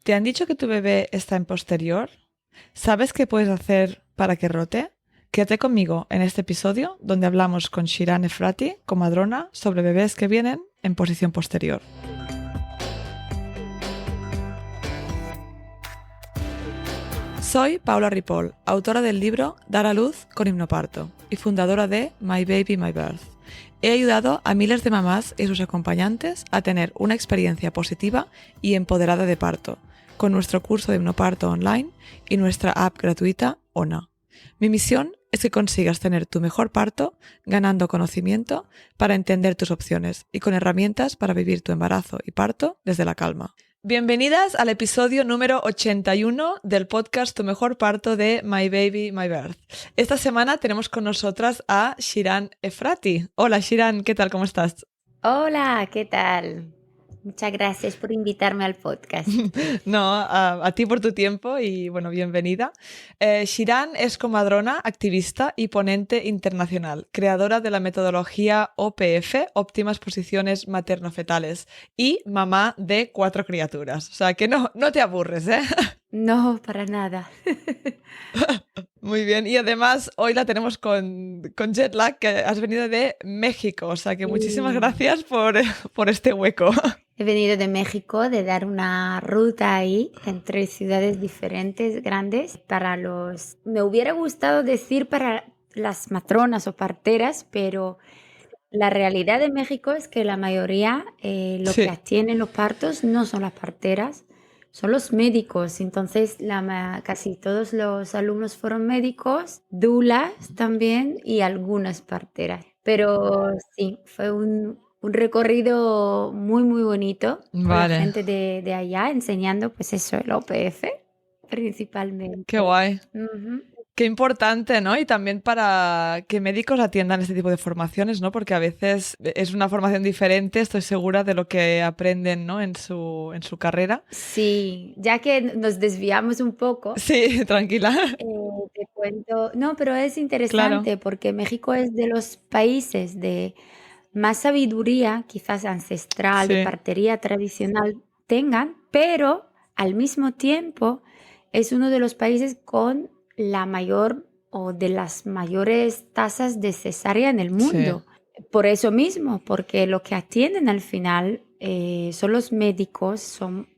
¿Te han dicho que tu bebé está en posterior? ¿Sabes qué puedes hacer para que rote? Quédate conmigo en este episodio donde hablamos con Shiran Efrati, comadrona, sobre bebés que vienen en posición posterior. Soy Paula Ripoll, autora del libro Dar a luz con hipnoparto y fundadora de My Baby, My Birth. He ayudado a miles de mamás y sus acompañantes a tener una experiencia positiva y empoderada de parto, con nuestro curso de hipnoparto online y nuestra app gratuita ONA. Mi misión es que consigas tener tu mejor parto ganando conocimiento para entender tus opciones y con herramientas para vivir tu embarazo y parto desde la calma. Bienvenidas al episodio número 81 del podcast Tu mejor parto de My Baby, My Birth. Esta semana tenemos con nosotras a Shiran Efrati. Hola Shiran, ¿qué tal? ¿Cómo estás? Hola, ¿qué tal? Muchas gracias por invitarme al podcast. No, a ti por tu tiempo y bueno, bienvenida. Shiran es comadrona, activista y ponente internacional, creadora de la metodología OPF, óptimas posiciones materno-fetales, y mamá de 4 criaturas. O sea que no te aburres, ¿eh? No, para nada. Muy bien, y además hoy la tenemos con jet lag, que has venido de México, o sea que muchísimas gracias por este hueco. He venido de México, de dar una ruta ahí entre ciudades diferentes, grandes, me hubiera gustado decir para las matronas o parteras, pero la realidad de México es que la mayoría, Sí. que atienden los partos no son las parteras, son los médicos. Entonces, casi todos los alumnos fueron médicos, doulas también y algunas parteras. Pero sí, fue un recorrido muy, muy bonito con la Vale, gente de allá enseñando, pues eso, el OPF principalmente. qué guay. Ujú. Qué importante, ¿no? Y también para que médicos atiendan este tipo de formaciones, ¿no? Porque a veces es una formación diferente, estoy segura, de lo que aprenden, ¿no? en su carrera. Sí, ya que nos desviamos un poco, Sí, tranquila. te cuento, no, pero es Claro. interesante porque México es de los países de más sabiduría, quizás ancestral, de Sí. partería tradicional tengan, pero al mismo tiempo es uno de los países con la mayor o de las mayores tasas de cesárea en el Sí. mundo. Por eso mismo, porque lo que atienden al final son los médicos, son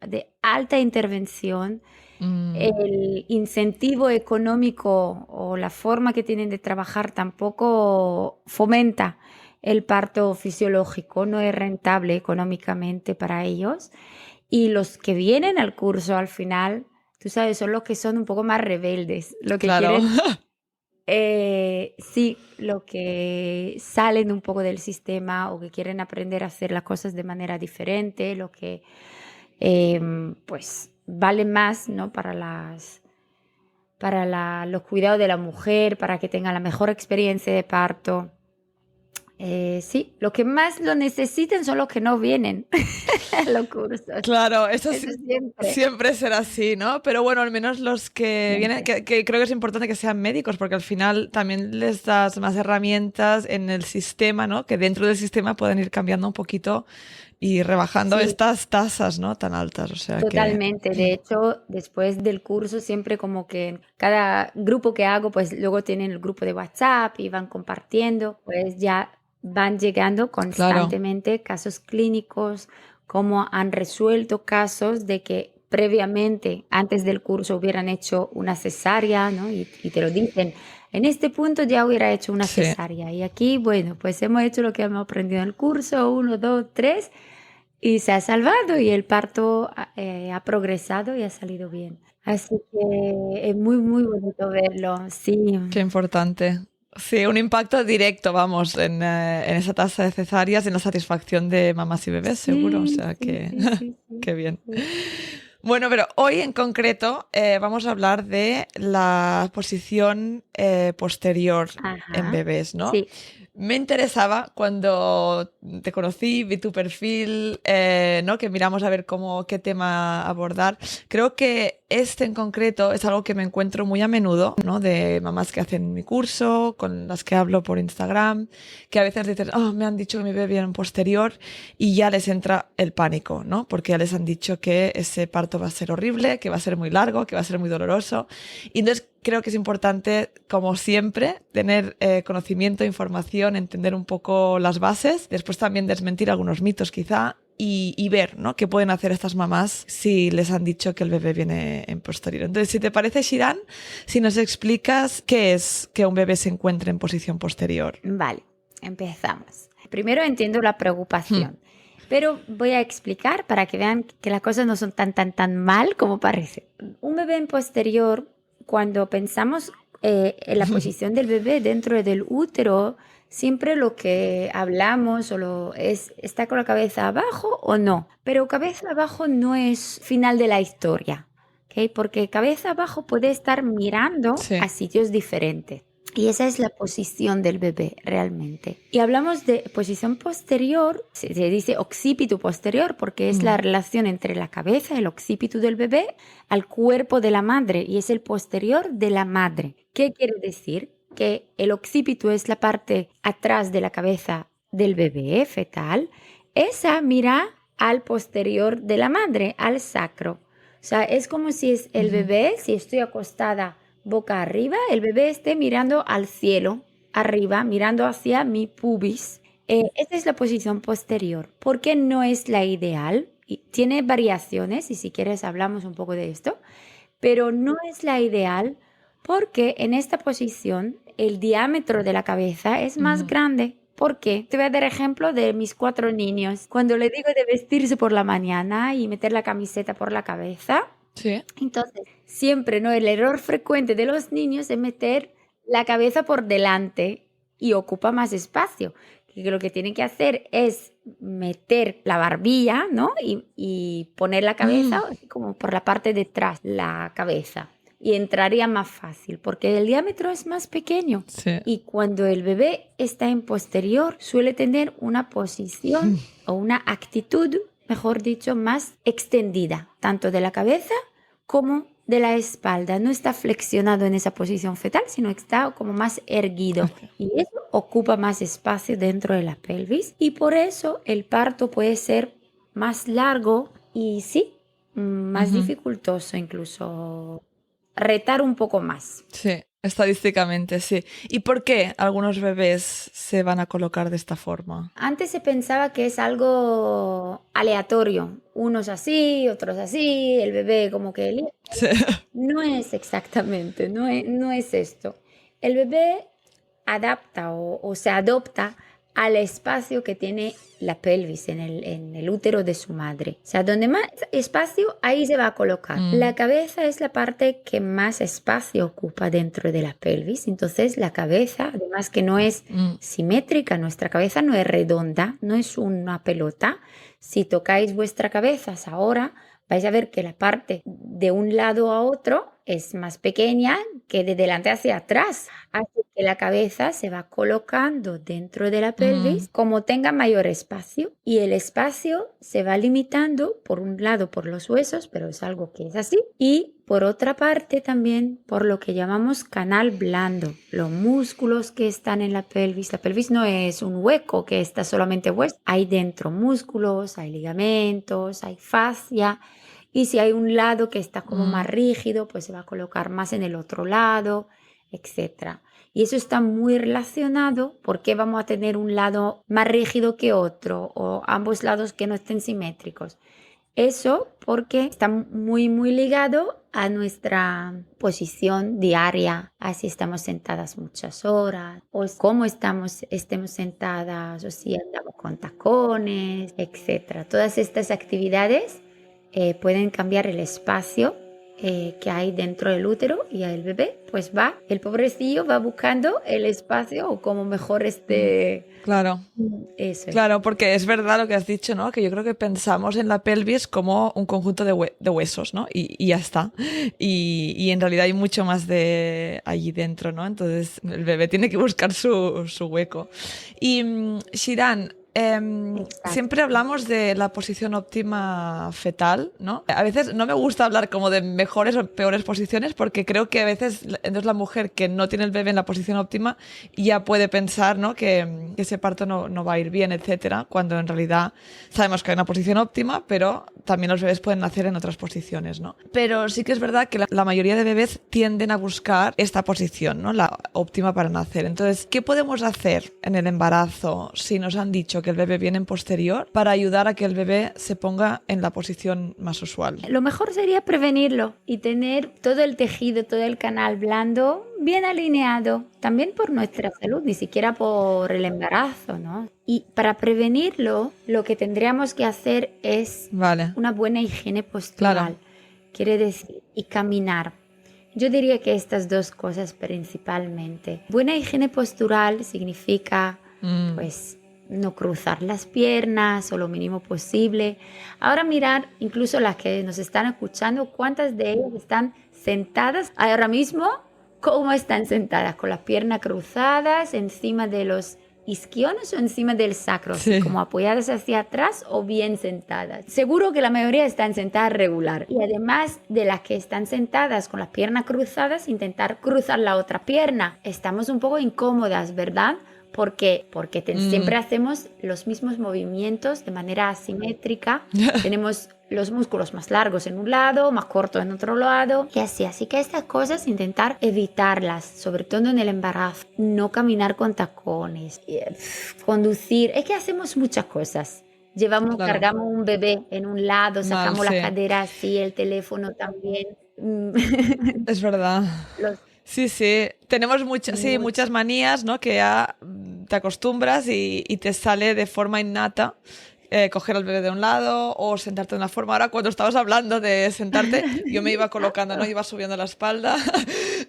de alta intervención. Mm, El incentivo económico o la forma que tienen de trabajar tampoco fomenta el parto fisiológico, no es rentable económicamente para ellos. Y los que vienen al curso al final, tú sabes, son los que son un poco más rebeldes, lo que claro. quieren, sí, lo que salen un poco del sistema o que quieren aprender a hacer las cosas de manera diferente, lo que pues vale más, ¿no? Los cuidados de la mujer, para que tenga la mejor experiencia de parto. Sí, lo que más lo necesiten son los que no vienen a los cursos. Claro, Eso siempre. siempre será así, ¿no? Pero bueno, al menos los que vienen, Siempre. que creo que es importante que sean médicos, porque al final también les das más herramientas en el sistema, ¿no? Que dentro del sistema pueden ir cambiando un poquito y rebajando Sí, estas tasas, ¿no? Tan altas, o sea que... totalmente. De hecho, después del curso, siempre como que cada grupo que hago, pues luego tienen el grupo de WhatsApp y van compartiendo, pues ya van llegando Claro, constantemente casos clínicos, cómo han resuelto casos de que previamente, antes del curso, hubieran hecho una cesárea, ¿no? Y te lo dicen, en este punto ya hubiera hecho una sí. cesárea. Y aquí, bueno, pues hemos hecho lo que hemos aprendido en el curso, 1, 2, 3. Y se ha salvado y el parto ha progresado y ha salido bien. Así que es muy, muy bonito verlo. Sí, Qué importante. Sí, un impacto directo, vamos, en esa tasa de cesáreas, en la satisfacción de mamás y bebés, seguro. O sí, sea sí, que, sí, sí, sí, qué bien. sí. Bueno, pero hoy en concreto vamos a hablar de la posición posterior en Ajá, bebés, ¿no? sí. Me interesaba cuando te conocí, vi tu perfil, ¿no? Que miramos a ver qué tema abordar. Creo que este en concreto es algo que me encuentro muy a menudo, ¿no? De mamás que hacen mi curso, con las que hablo por Instagram, que a veces dicen, oh, me han dicho que mi bebé viene en posterior y ya les entra el pánico, ¿no? Porque ya les han dicho que ese parto va a ser horrible, que va a ser muy largo, que va a ser muy doloroso. Y entonces creo que es importante, como siempre, tener conocimiento, información, entender un poco las bases, después también desmentir algunos mitos quizá y ver, ¿no? Qué pueden hacer estas mamás si les han dicho que el bebé viene en posterior. Entonces, si te parece, Shiran, si nos explicas qué es que un bebé se encuentre en posición posterior. Vale, empezamos. Primero entiendo la preocupación, pero voy a explicar para que vean que las cosas no son tan mal como parece. Un bebé en posterior, cuando pensamos en la posición del bebé dentro del útero, siempre lo que hablamos es, ¿está con la cabeza abajo o no? Pero cabeza abajo no es final de la historia, ¿ok? Porque cabeza abajo puede estar mirando Sí. a sitios diferentes. Y esa es la posición del bebé realmente. Y hablamos de posición posterior, se dice occipito posterior porque es la relación entre la cabeza, el occipito del bebé, al cuerpo de la madre y es el posterior de la madre. ¿Qué quiere decir? Que el occipito es la parte atrás de la cabeza del bebé fetal. Esa mira al posterior de la madre, al sacro. O sea, es como si es el bebé, si estoy acostada boca arriba, el bebé esté mirando al cielo, arriba, mirando hacia mi pubis. Esta es la posición posterior. ¿Por qué no es la ideal? Y tiene variaciones, y si quieres hablamos un poco de esto, pero no es la ideal porque en esta posición el diámetro de la cabeza es más grande. ¿Por qué? Te voy a dar ejemplo de mis 4 niños. Cuando le digo de vestirse por la mañana y meter la camiseta por la cabeza, Sí. entonces, siempre, ¿no? El error frecuente de los niños es meter la cabeza por delante y ocupa más espacio. Que lo que tienen que hacer es meter la barbilla, ¿no? Y poner la cabeza así como por la parte de atrás, la cabeza. Y entraría más fácil porque el diámetro es más pequeño. Sí. Y cuando el bebé está en posterior, suele tener una posición o una actitud, mejor dicho, más extendida, tanto de la cabeza como de la espalda. No está flexionado en esa posición fetal, sino que está como más erguido. Y eso ocupa más espacio dentro de la pelvis. Y por eso el parto puede ser más largo y sí, más dificultoso incluso. Retar un poco más. Sí, estadísticamente, sí. ¿Y por qué algunos bebés se van a colocar de esta forma? Antes se pensaba que es algo aleatorio, unos así, otros así, el bebé como que elige. Sí. No es exactamente, no es esto. El bebé adapta o se adopta al espacio que tiene la pelvis en el útero de su madre. O sea, donde más espacio, ahí se va a colocar. La cabeza es la parte que más espacio ocupa dentro de la pelvis. Entonces, la cabeza, además que no es simétrica, nuestra cabeza no es redonda, no es una pelota. Si tocáis vuestra cabeza ahora, vais a ver que la parte de un lado a otro es más pequeña que de delante hacia atrás. Así que la cabeza se va colocando dentro de la pelvis como tenga mayor espacio y el espacio se va limitando por un lado por los huesos, pero es algo que es así, y por otra parte también por lo que llamamos canal blando, los músculos que están en la pelvis. La pelvis no es un hueco que está solamente hueso, hay dentro músculos, hay ligamentos, hay fascia. Y si hay un lado que está como más rígido, pues se va a colocar más en el otro lado, etc. Y eso está muy relacionado porque vamos a tener un lado más rígido que otro o ambos lados que no estén simétricos. Eso porque está muy ligado a nuestra posición diaria, así estamos sentadas muchas horas, o cómo estemos sentadas, o si andamos con tacones, etc. Todas estas actividades pueden cambiar el espacio que hay dentro del útero y el bebé pues el pobrecillo va buscando el espacio o como mejor esté. Claro. Eso es. Claro, porque es verdad lo que has dicho, ¿no? Que yo creo que pensamos en la pelvis como un conjunto de huesos, ¿no? Y ya está. Y en realidad hay mucho más de allí dentro, ¿no? Entonces el bebé tiene que buscar su hueco. Y Shiran, siempre Exacto. hablamos de la posición óptima fetal, ¿no? A veces no me gusta hablar como de mejores o peores posiciones porque creo que a veces entonces la mujer que no tiene el bebé en la posición óptima ya puede pensar, ¿no? Que ese parto no va a ir bien, etcétera, cuando en realidad sabemos que hay una posición óptima, pero también los bebés pueden nacer en otras posiciones, ¿no? Pero sí que es verdad que la mayoría de bebés tienden a buscar esta posición, ¿no? La óptima para nacer. Entonces, ¿qué podemos hacer en el embarazo si nos han dicho que el bebé viene en posterior para ayudar a que el bebé se ponga en la posición más usual? Lo mejor sería prevenirlo y tener todo el tejido, todo el canal blando bien alineado, también por nuestra salud, ni siquiera por el embarazo, ¿no? Y para prevenirlo, lo que tendríamos que hacer es Vale, una buena higiene claro. postural, quiere decir, y caminar. Yo diría que estas dos cosas principalmente. Buena higiene postural significa, pues, no cruzar las piernas o lo mínimo posible. Ahora mirar, incluso las que nos están escuchando, cuántas de ellas están sentadas ahora mismo, cómo están sentadas, con las piernas cruzadas encima de los isquiones o encima del sacro, así Sí. como apoyadas hacia atrás o bien sentadas. Seguro que la mayoría están sentadas regular. Y además de las que están sentadas con las piernas cruzadas, intentar cruzar la otra pierna. Estamos un poco incómodas, ¿verdad? Porque siempre hacemos los mismos movimientos de manera asimétrica. Tenemos los músculos más largos en un lado, más cortos en otro lado y así. Así que estas cosas intentar evitarlas, sobre todo en el embarazo. No caminar con tacones, conducir. Es que hacemos muchas cosas. Claro. Cargamos un bebé en un lado, Mal, sacamos la sí. cadera así, el teléfono también. Es verdad. Los Sí, sí. Tenemos sí, mucho. muchas manías, ¿no? Que ya te acostumbras y te sale de forma innata coger al bebé de un lado o sentarte de una forma. Ahora, cuando estabas hablando de sentarte, yo me iba colocando, ¿no? Iba subiendo la espalda,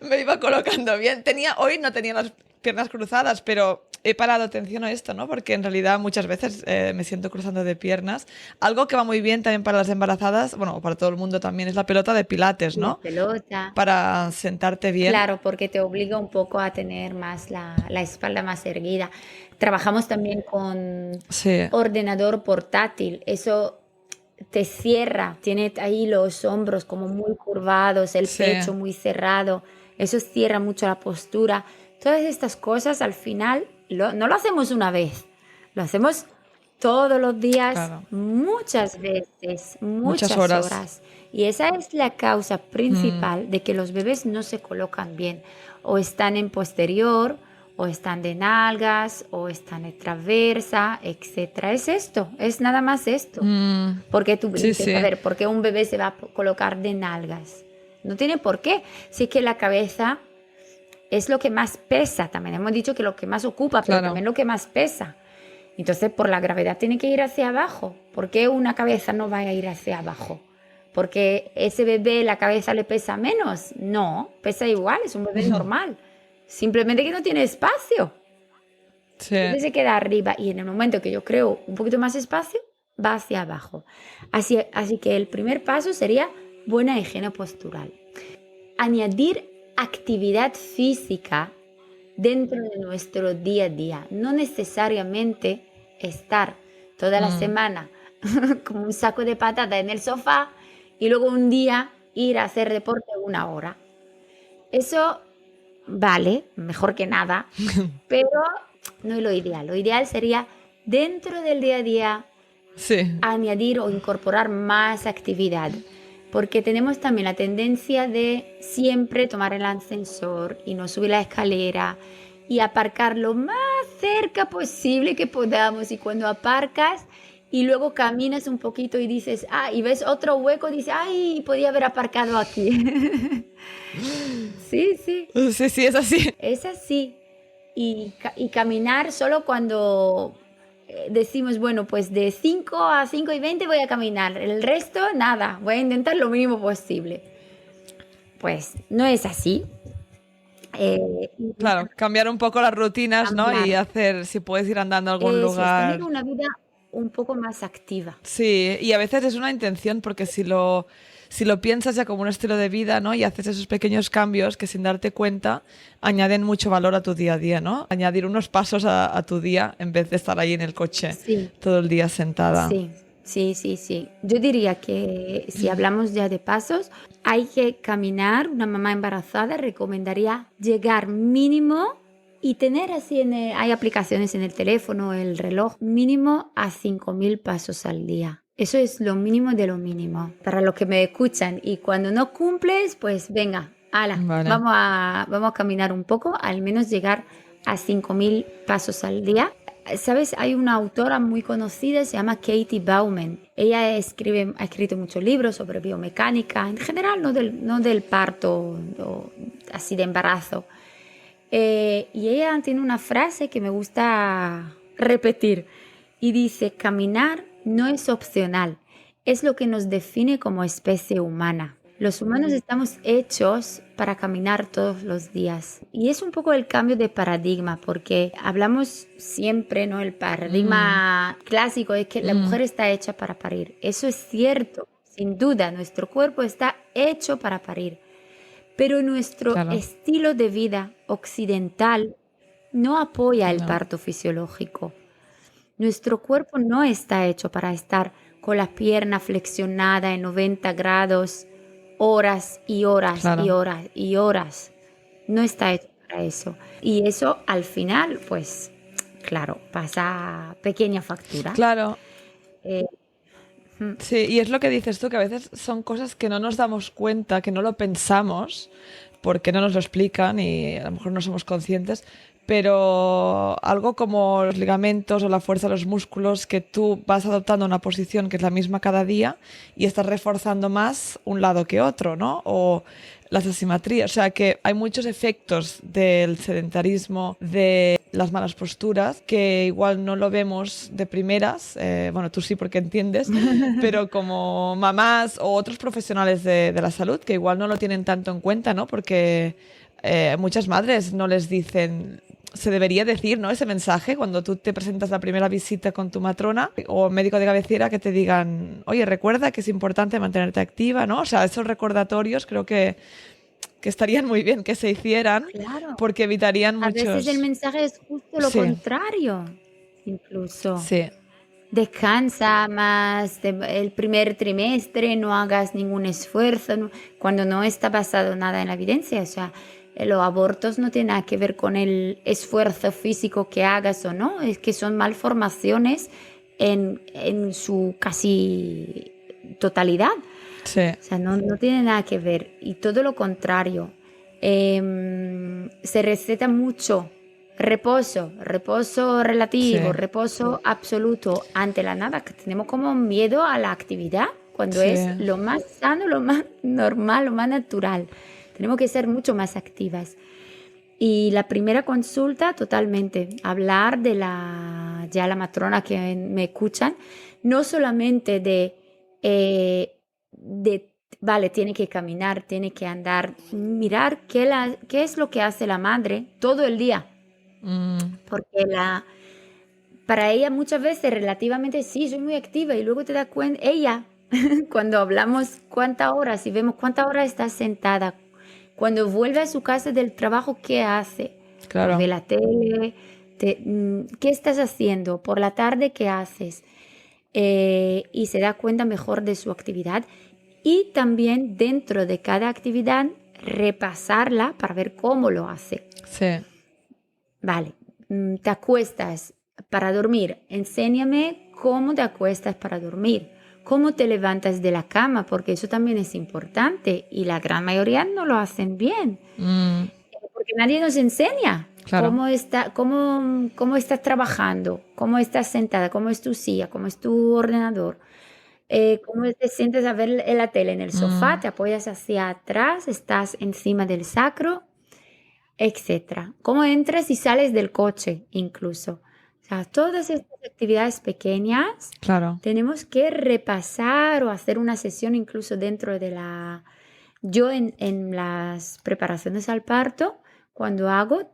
me iba colocando bien. Hoy no tenía las piernas cruzadas, pero he parado atención a esto, ¿no? Porque en realidad muchas veces me siento cruzando de piernas. Algo que va muy bien también para las embarazadas, bueno, para todo el mundo también, es la pelota de pilates, La ¿no? pelota. Para sentarte bien. Claro, porque te obliga un poco a tener más la espalda más erguida. Trabajamos también con Sí, ordenador portátil. Eso te cierra, tiene ahí los hombros como muy curvados, el sí, pecho muy cerrado. Eso cierra mucho la postura. Todas estas cosas al final no lo hacemos una vez, lo hacemos todos los días, claro. muchas veces, Muchas muchas horas. horas. Y esa es la causa Mm, principal de que los bebés no se colocan bien. O están en posterior, o están de nalgas, o están en traversa, etcétera. Es esto, es nada más esto. Porque tú sí, dices, a sí, ver, ¿por qué un bebé se va a colocar de nalgas? No tiene por qué. Si es que la cabeza es lo que más pesa. También hemos dicho que lo que más ocupa, pero claro. también lo que más pesa. Entonces, por la gravedad tiene que ir hacia abajo. ¿Por qué una cabeza no va a ir hacia abajo? ¿Porque ese bebé la cabeza le pesa menos? No, pesa igual, es un bebé normal. Simplemente que no tiene espacio. Sí. Entonces se queda arriba y en el momento que yo creo un poquito más espacio, va hacia abajo. Así que el primer paso sería buena higiene postural. Añadir actividad física dentro de nuestro día a día. No necesariamente estar toda la Mm, semana como un saco de patata en el sofá y luego un día ir a hacer deporte 1 hora. Eso vale, mejor que nada, pero no es lo ideal. Lo ideal sería dentro del día a día sí, añadir o incorporar más actividad, porque tenemos también la tendencia de siempre tomar el ascensor y no subir la escalera y aparcar lo más cerca posible que podamos. Y cuando aparcas y luego caminas un poquito y dices, y ves otro hueco, dices, ay, podía haber aparcado aquí. Sí, sí, sí, sí, es así. es así. Y caminar solo cuando decimos, bueno, pues de 5 a 5:20 voy a caminar. El resto, nada, voy a intentar lo mínimo posible. pues no es así. Claro, cambiar un poco las rutinas, ¿no? Y Cambiar. hacer, si puedes ir andando a algún Eso es, tener lugar. una vida un poco más activa. Sí, y a veces es una intención, porque si lo piensas ya como un estilo de vida, ¿no? Y haces esos pequeños cambios que sin darte cuenta añaden mucho valor a tu día a día, ¿no? Añadir unos pasos a tu día en vez de estar ahí en el coche Sí, todo el día sentada. sí, sí, sí, sí. Yo diría que si hablamos ya de pasos, hay que caminar. Una mamá embarazada recomendaría llegar mínimo y tener así, hay aplicaciones en el teléfono, el reloj, mínimo a 5.000 pasos al día. Eso es lo mínimo de lo mínimo para los que me escuchan. Y cuando no cumples, pues venga, ala, Vale. vamos a caminar un poco, al menos llegar a 5.000 pasos al día. ¿Sabes? Hay una autora muy conocida, se llama Katie Bauman. Ella ha escrito muchos libros sobre biomecánica, en general, no del parto, así de embarazo. Y ella tiene una frase que me gusta repetir y dice, caminar no es opcional, es lo que nos define como especie humana. Los humanos estamos hechos para caminar todos los días. Y es un poco el cambio de paradigma, porque hablamos siempre, ¿no? El Mm, paradigma clásico es que la mm, mujer está hecha para parir. Eso es cierto, sin duda, nuestro cuerpo está hecho para parir. Pero nuestro claro, estilo de vida occidental no apoya el no, parto fisiológico. Nuestro cuerpo no está hecho para estar con la pierna flexionada en 90 grados horas y horas y claro, horas y horas. No está hecho para eso. Y eso al final, pues, claro, pasa pequeña factura. claro. Eh, mm, Sí, y es lo que dices tú, que a veces son cosas que no nos damos cuenta, que no lo pensamos, porque no nos lo explican y a lo mejor no somos conscientes, pero algo como los ligamentos o la fuerza de los músculos, que tú vas adoptando una posición que es la misma cada día y estás reforzando más un lado que otro, ¿no? O las asimetrías, o sea que hay muchos efectos del sedentarismo, de las malas posturas, que igual no lo vemos de primeras, bueno, tú sí porque entiendes, pero como mamás o otros profesionales de la salud que igual no lo tienen tanto en cuenta, ¿no? Porque muchas madres no les dicen, se debería decir, ¿no? Ese mensaje cuando tú te presentas la primera visita con tu matrona o médico de cabecera, que te digan, oye, recuerda que es importante mantenerte activa, ¿no? O sea, esos recordatorios creo que estarían muy bien que se hicieran claro, porque evitarían a veces el muchos... mensaje es justo lo Sí, contrario, incluso. sí, Descansa más el primer trimestre, no hagas ningún esfuerzo, cuando no está basado nada en la evidencia. O sea, los abortos no tienen nada que ver con el esfuerzo físico que hagas o no, es que son malformaciones en su casi totalidad. sí, O sea, no tiene nada que ver. Y todo lo contrario. Se receta mucho reposo sí, relativo, reposo absoluto ante la nada, que tenemos como miedo a la actividad, cuando sí, es lo más sano, lo más normal, lo más natural. Tenemos que ser mucho más activas. Y la primera consulta, totalmente, hablar ya la matrona que me escuchan, no solamente de, vale, tiene que caminar, tiene que andar, mirar qué es lo que hace la madre todo el día, mm, porque para ella muchas veces relativamente sí, soy muy activa y luego te das cuenta, ella, cuando hablamos cuántas horas y vemos cuántas horas está sentada, cuando vuelve a su casa del trabajo, ¿qué hace? Pues ve claro, la tele, ¿qué estás haciendo? Por la tarde, ¿qué haces? Y se da cuenta mejor de su actividad y también dentro de cada actividad repasarla para ver cómo lo hace. sí, Vale, te acuestas para dormir. Enséñame cómo te acuestas para dormir, cómo te levantas de la cama, porque eso también es importante y la gran mayoría no lo hacen bien, mm, porque nadie nos enseña claro, cómo estás trabajando, cómo estás sentada, cómo es tu silla, cómo es tu ordenador. ¿Cómo te sientes a ver en la tele? En el sofá, mm, te apoyas hacia atrás, estás encima del sacro, etcétera. Cómo entras y sales del coche, incluso. O sea, todas estas actividades pequeñas claro, tenemos que repasar o hacer una sesión incluso dentro de Yo en las preparaciones al parto, cuando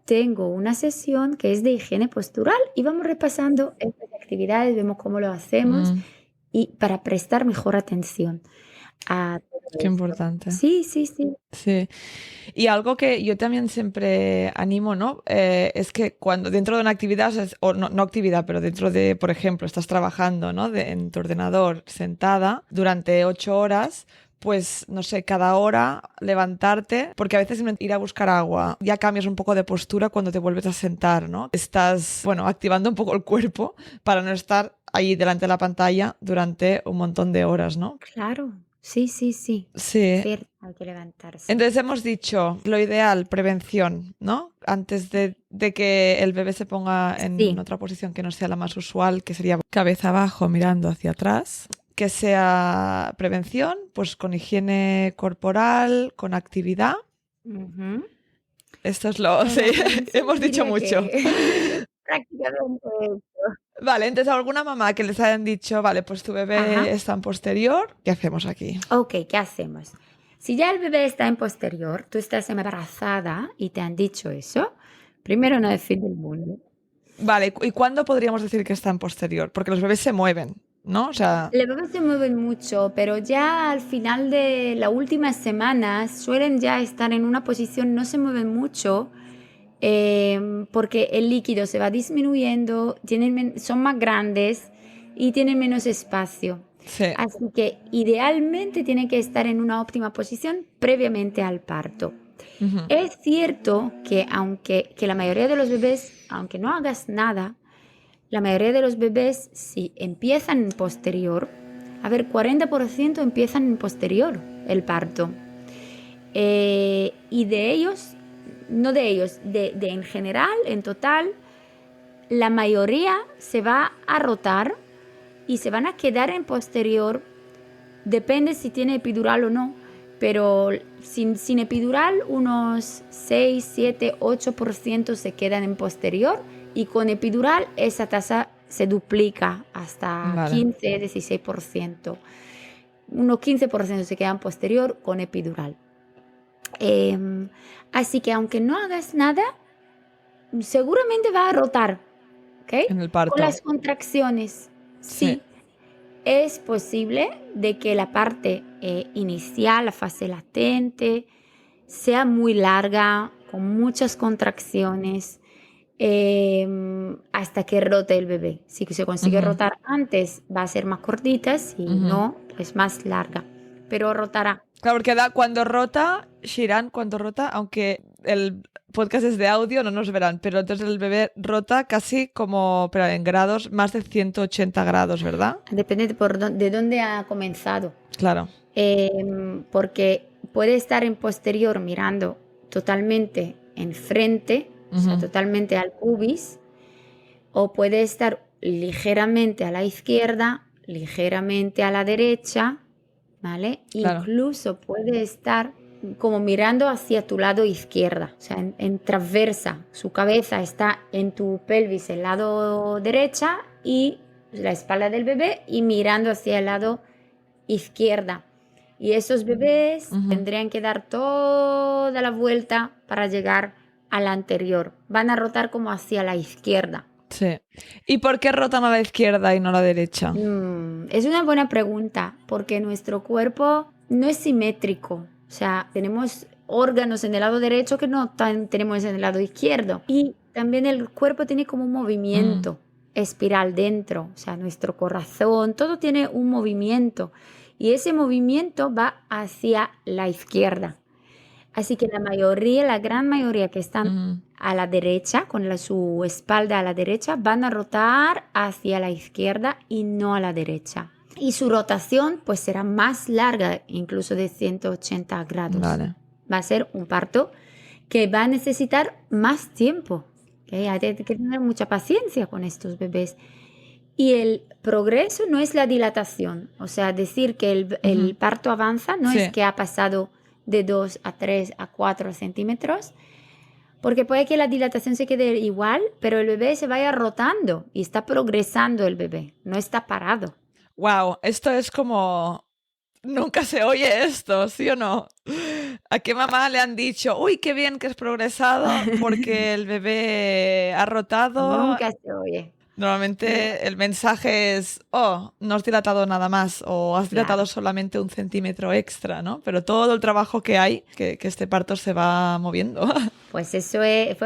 tengo una sesión que es de higiene postural y vamos repasando estas actividades, vemos cómo lo hacemos Mm, y para prestar mejor atención a todo qué esto. importante. Sí, sí, sí. Sí. Y algo que yo también siempre animo, ¿no? Es que cuando dentro de una actividad, o no, no actividad, pero dentro de, por ejemplo, estás trabajando, ¿no? En tu ordenador sentada durante 8 horas, pues, no sé, cada hora levantarte, porque a veces ir a buscar agua ya cambias un poco de postura cuando te vuelves a sentar, ¿no? Estás, bueno, activando un poco el cuerpo para no estar ahí delante de la pantalla durante un montón de horas, ¿no? Claro. Sí, sí, sí. Sí. Cierto, hay que levantarse. Entonces hemos dicho lo ideal, prevención, ¿no? Antes de que el bebé se ponga en Sí. otra posición que no sea la más usual, que sería cabeza abajo mirando hacia atrás. Que sea prevención, pues con higiene corporal, con actividad. Ujú. Esto es lo... Sí, Sí, hemos dicho diría mucho. que prácticamente eso. Vale, entonces alguna mamá que les hayan dicho, vale, pues tu bebé Ajá. está en posterior, ¿qué hacemos aquí? Ok, ¿qué hacemos? Si ya el bebé está en posterior, tú estás embarazada y te han dicho eso, primero no es fin del mundo. Vale, ¿y cuándo podríamos decir que está en posterior? Porque los bebés se mueven, ¿no? O sea, Los bebés se mueven mucho, pero ya al final de las últimas semanas suelen ya estar en una posición, no se mueven mucho, porque el líquido se va disminuyendo, son más grandes y tienen menos espacio. sí. Así que idealmente tienen que estar en una óptima posición previamente al parto. Ujú. Es cierto que que la mayoría de los bebés, aunque no hagas nada, la mayoría de los bebés si empiezan en posterior, a ver, 40% empiezan en posterior el parto. Y de ellos, no de ellos, de en general, en total, la mayoría se va a rotar y se van a quedar en posterior. Depende si tiene epidural o no, pero sin epidural unos 6, 7, 8% se quedan en posterior y con epidural esa tasa se duplica hasta Vale. 15, 16%. Unos 15% se quedan posterior con epidural. Así que aunque no hagas nada, seguramente va a rotar, ¿ok? En el Con parto. las contracciones, Sí. sí. Es posible de que la parte inicial, la fase latente, sea muy larga, con muchas contracciones, hasta que rote el bebé. Si se consigue Ujú, rotar antes, va a ser más cortita, si ujú. no, pues más larga, pero rotará. Claro, porque cuando rota, Shiran, cuando rota, aunque el podcast es de audio, no nos verán, pero entonces el bebé rota casi como, pero en grados, más de 180 grados, ¿verdad? Depende de dónde ha comenzado. Claro. Porque puede estar en posterior mirando totalmente enfrente, o sea, Ujú, totalmente al pubis, o puede estar ligeramente a la izquierda, ligeramente a la derecha, ¿vale? claro. Incluso puede estar como mirando hacia tu lado izquierda, o sea, en transversa. Su cabeza está en tu pelvis, el lado derecha, y la espalda del bebé, y mirando hacia el lado izquierda. Y esos bebés Ujú, tendrían que dar toda la vuelta para llegar a la anterior. Van a rotar como hacia la izquierda. sí. ¿Y por qué rotan a la izquierda y no a la derecha? Es una buena pregunta, porque nuestro cuerpo no es simétrico. O sea, tenemos órganos en el lado derecho que no tenemos en el lado izquierdo. Y también el cuerpo tiene como un Mm, movimiento espiral dentro. O sea, nuestro corazón, todo tiene un movimiento. Y ese movimiento va hacia la izquierda. Así que la mayoría, la gran mayoría que están ujú. a la derecha, con su espalda a la derecha, van a rotar hacia la izquierda y no a la derecha. Y su rotación pues será más larga, incluso de 180 grados. Vale. Va a ser un parto que va a necesitar más tiempo. ¿Ok? Hay que tener mucha paciencia con estos bebés. Y el progreso no es la dilatación, o sea, decir que el Ujú. parto avanza no es Sí. que ha pasado de 2 a 3 a 4 centímetros, porque puede que la dilatación se quede igual, pero el bebé se vaya rotando y está progresando el bebé, no está parado. Wow, esto es como... Nunca se oye esto, ¿sí o no? ¿A qué mamá le han dicho, uy, qué bien que has progresado porque el bebé ha rotado? Nunca se oye. Mira, Normalmente el mensaje es, oh, no has dilatado nada más o has dilatado claro. solamente 1 centímetro extra, ¿no? Pero todo el trabajo que hay, que este parto se va moviendo. Pues eso es,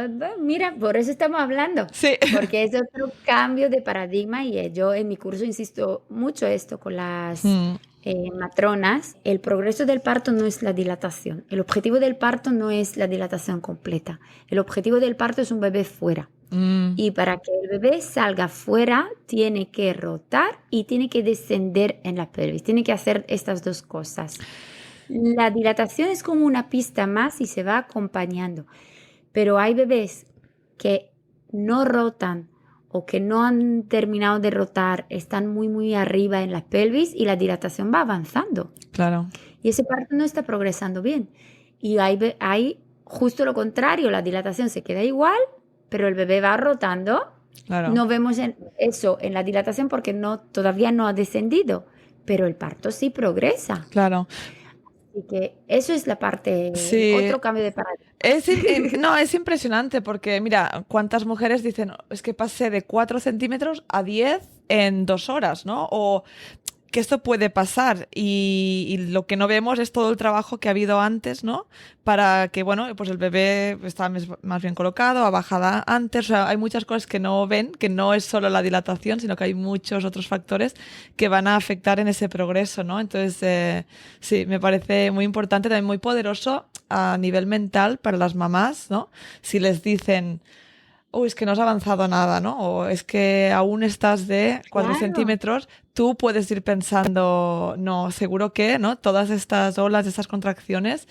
mira, por eso estamos hablando, Sí. porque es otro cambio de paradigma y yo en mi curso insisto mucho esto con las Mm, matronas. El progreso del parto no es la dilatación, el objetivo del parto no es la dilatación completa, el objetivo del parto es un bebé fuera. mm, Y para que el bebé salga fuera, tiene que rotar y tiene que descender en la pelvis. Tiene que hacer estas dos cosas. La dilatación es como una pista más y se va acompañando. Pero hay bebés que no rotan o que no han terminado de rotar, están muy, muy arriba en la pelvis y la dilatación va avanzando. claro, Y ese parto no está progresando bien. Y hay justo lo contrario, la dilatación se queda igual, pero el bebé va rotando. claro, No vemos eso en la dilatación porque todavía no ha descendido, pero el parto sí progresa. claro. Así que eso es la parte, Sí, otro cambio de paradigma. no, es impresionante porque mira, cuántas mujeres dicen, es que pasé de 4 centímetros a 10 en 2 horas, ¿no? O que esto puede pasar y lo que no vemos es todo el trabajo que ha habido antes, ¿no? Para que, bueno, pues el bebé está más bien colocado, ha bajado antes, o sea, hay muchas cosas que no ven, que no es solo la dilatación, sino que hay muchos otros factores que van a afectar en ese progreso, ¿no? Entonces, sí, me parece muy importante, también muy poderoso a nivel mental para las mamás, ¿no? Si les dicen, es que no has avanzado nada, ¿no? O es que aún estás de 4 Claro. centímetros, tú puedes ir pensando, no, seguro que, ¿no? Todas estas olas, estas contracciones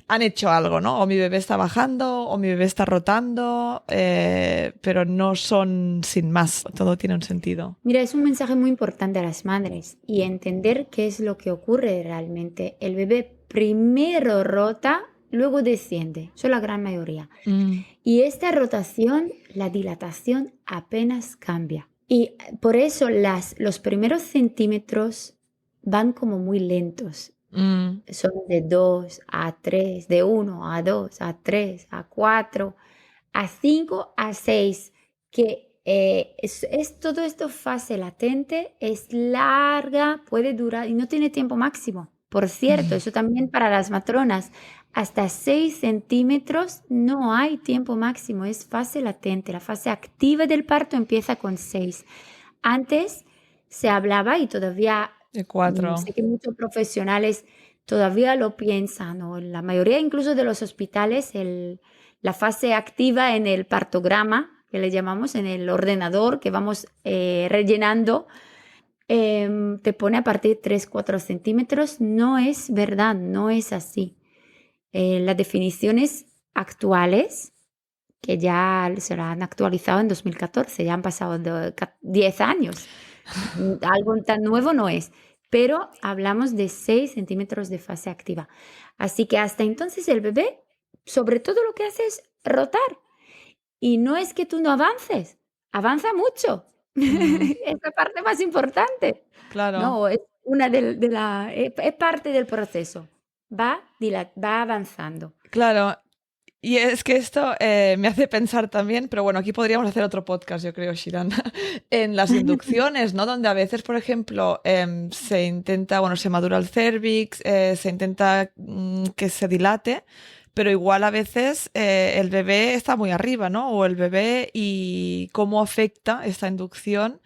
han hecho algo, ¿no? O mi bebé está bajando, o mi bebé está rotando, pero no son sin más, todo tiene un sentido. Mira, es un mensaje muy importante a las madres y entender qué es lo que ocurre realmente. El bebé primero rota, luego desciende, son la gran mayoría. Mm, Y esta rotación, la dilatación apenas cambia. Y por eso los primeros centímetros van como muy lentos. mm, Son de 2 a 3, de 1 a 2, a 3, a 4, a 5, a 6, que es todo esto fase latente, es larga, puede durar y no tiene tiempo máximo. Por cierto, eso también para las matronas, hasta 6 centímetros no hay tiempo máximo, es fase latente. La fase activa del parto empieza con 6. Antes se hablaba y todavía de 4. sé que muchos profesionales todavía lo piensan, o en la mayoría incluso de los hospitales, la fase activa en el partograma, que le llamamos en el ordenador, que vamos rellenando, te pone a partir de 3, 4 centímetros. No es verdad, no es así. Las definiciones actuales, que ya se la han actualizado en 2014, ya han pasado 10 años. Algo tan nuevo no es, pero hablamos de 6 centímetros de fase activa. Así que hasta entonces el bebé, sobre todo lo que hace es rotar. Y no es que tú no avances, avanza mucho. Mm, Es la parte más importante. claro. No, es es parte del proceso. Va avanzando. Claro, y es que esto me hace pensar también, pero bueno, aquí podríamos hacer otro podcast, yo creo, Shiran, en las inducciones, ¿no? Donde a veces, por ejemplo, se intenta, bueno, se madura el cérvix, se intenta que se dilate, pero igual a veces el bebé está muy arriba, ¿no? O el bebé y cómo afecta esta inducción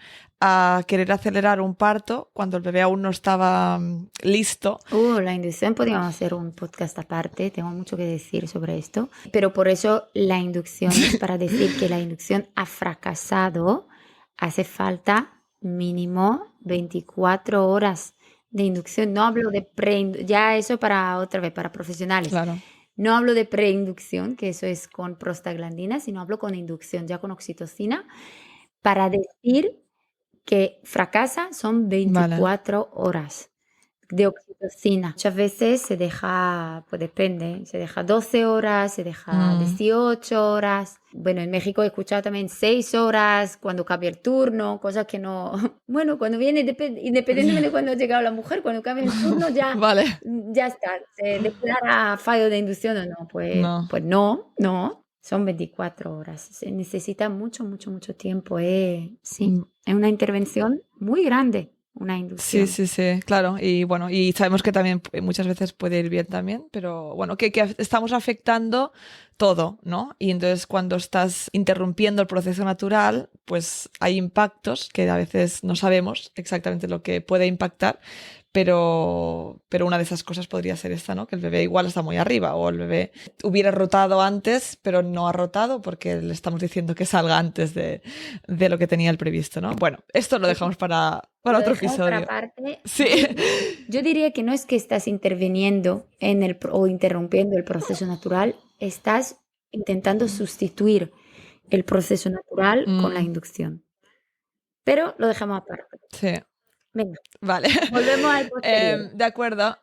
a querer acelerar un parto cuando el bebé aún no estaba listo. La inducción, podríamos hacer un podcast aparte, tengo mucho que decir sobre esto, pero por eso la inducción es para decir que la inducción ha fracasado, hace falta mínimo 24 horas de inducción. No hablo de ya eso para otra vez, para profesionales. Claro. No hablo de preinducción, que eso es con prostaglandina, sino hablo con inducción, ya con oxitocina, para decir que fracasa son Vale. 24 horas. de oxitocina. Muchas veces se deja, pues depende, se deja 12 horas, se deja 18 horas. Bueno, en México he escuchado también 6 horas cuando cambia el turno, cosas que no... Bueno, cuando viene, independientemente de cuando ha llegado la mujer, cuando cambia el turno ya, Vale, ya está. ¿Se declara fallo de inducción o no? no. Pues no, no. Son 24 horas. Se necesita mucho, mucho, mucho tiempo. Sí, Mm, es una intervención muy grande, una Sí, inducción. sí, sí, claro. Y bueno, y sabemos que también muchas veces puede ir bien también, pero bueno, que estamos afectando todo, ¿no? Y entonces cuando estás interrumpiendo el proceso natural, pues hay impactos que a veces no sabemos exactamente lo que puede impactar, pero una de esas cosas podría ser esta, ¿no? Que el bebé igual está muy arriba o el bebé hubiera rotado antes, pero no ha rotado porque le estamos diciendo que salga antes de lo que tenía el previsto, ¿no? Bueno, esto lo dejamos para Lo otro dejamos para episodio. aparte. Sí, Yo diría que no es que estás interviniendo o interrumpiendo el proceso natural, estás intentando sustituir el proceso natural con la Mm, inducción. Pero lo dejamos aparte. sí, Venga, vale. volvemos al posterior. De acuerdo.